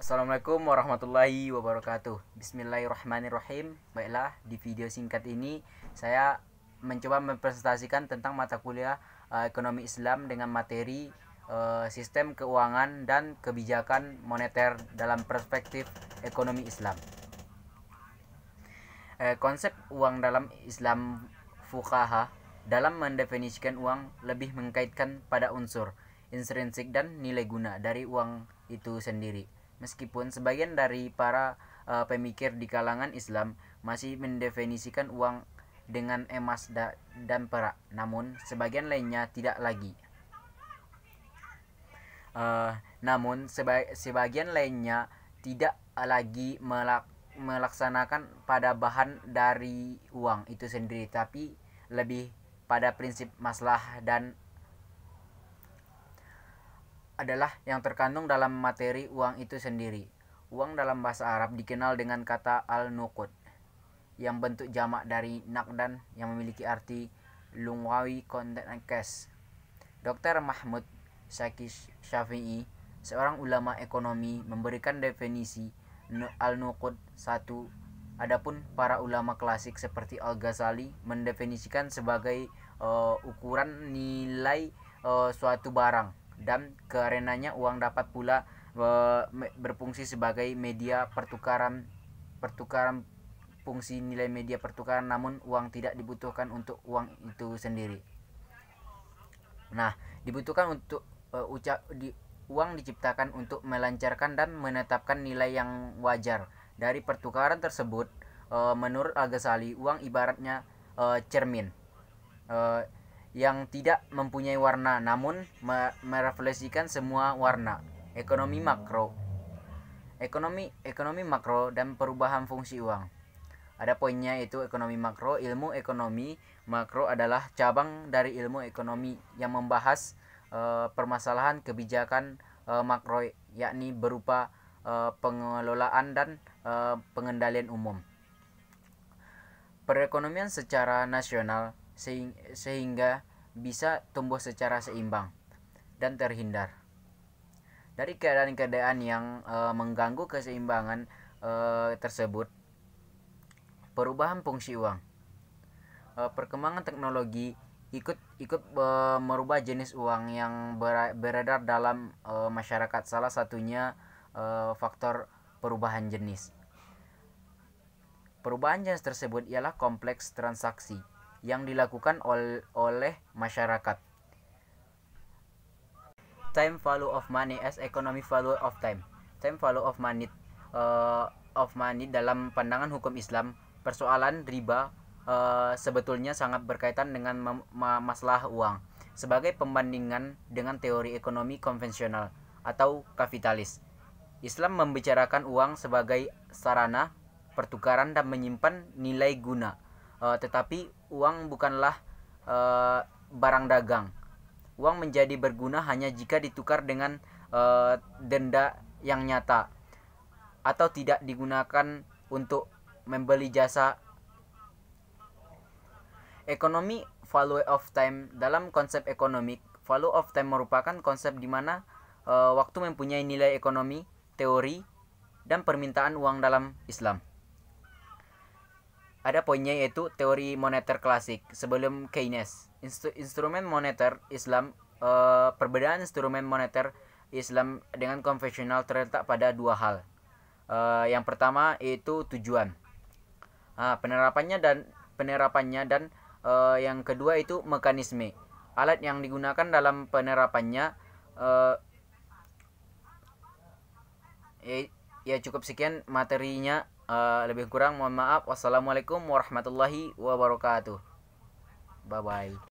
Assalamualaikum warahmatullahi wabarakatuh. Bismillahirrahmanirrahim. Baiklah, di video singkat ini saya mencoba mempresentasikan tentang mata kuliah ekonomi Islam dengan materi sistem keuangan dan kebijakan moneter dalam perspektif ekonomi Islam. Konsep uang dalam Islam fuqaha dalam mendefinisikan uang lebih mengkaitkan pada unsur intrinsik dan nilai guna dari uang itu sendiri. Meskipun sebagian dari para pemikir di kalangan Islam masih mendefinisikan uang dengan emas dan perak, namun sebagian lainnya tidak lagi. Sebagian lainnya tidak lagi melaksanakan pada bahan dari uang itu sendiri, tapi lebih pada prinsip maslah dan adalah yang terkandung dalam materi uang itu sendiri. Uang dalam bahasa Arab dikenal dengan kata al-nuqud, yang bentuk jamak dari naqdan yang memiliki arti lughawi content cash. Dr. Mahmud Syafi'i, seorang ulama ekonomi, memberikan definisi al-nuqud satu. Adapun para ulama klasik seperti Al-Ghazali mendefinisikan sebagai ukuran nilai suatu barang, dan karenanya uang dapat pula berfungsi sebagai media pertukaran fungsi nilai media pertukaran, namun uang tidak dibutuhkan untuk uang itu sendiri. Dibutuhkan untuk uang diciptakan untuk melancarkan dan menetapkan nilai yang wajar dari pertukaran tersebut. Menurut Al-Ghazali, uang ibaratnya cermin yang tidak mempunyai warna namun merefleksikan semua warna. Ekonomi makro dan perubahan fungsi uang. Ada poinnya, yaitu ekonomi makro. Ilmu ekonomi makro adalah cabang dari ilmu ekonomi yang membahas permasalahan kebijakan makro, yakni berupa pengelolaan dan pengendalian umum perekonomian secara nasional sehingga bisa tumbuh secara seimbang dan terhindar dari keadaan-keadaan yang mengganggu keseimbangan tersebut. Perubahan fungsi uang. Perkembangan teknologi ikut merubah jenis uang yang beredar dalam masyarakat. Salah satunya faktor perubahan jenis. Perubahan jenis tersebut ialah kompleks transaksi yang dilakukan oleh masyarakat. Time value of money as economic value of time. Time value of money dalam pandangan hukum Islam, persoalan riba sebetulnya sangat berkaitan dengan masalah uang sebagai pembandingan dengan teori ekonomi konvensional atau kapitalis. Islam membicarakan uang sebagai sarana pertukaran dan menyimpan nilai guna, tetapi uang bukanlah barang dagang. Uang menjadi berguna hanya jika ditukar dengan denda yang nyata atau tidak digunakan untuk membeli jasa. Ekonomi value of time. Dalam konsep ekonomi, value of time merupakan konsep di mana waktu mempunyai nilai ekonomi, teori, dan permintaan uang dalam Islam. Ada poinnya, yaitu teori moneter klasik sebelum Keynes. Instrumen moneter Islam, perbedaan instrumen moneter Islam dengan konvensional terletak pada dua hal. Yang pertama yaitu tujuan, penerapannya dan yang kedua itu mekanisme, alat yang digunakan dalam penerapannya. Ya cukup sekian materinya. Lebih kurang mohon maaf. Wassalamualaikum warahmatullahi wabarakatuh. Bye bye.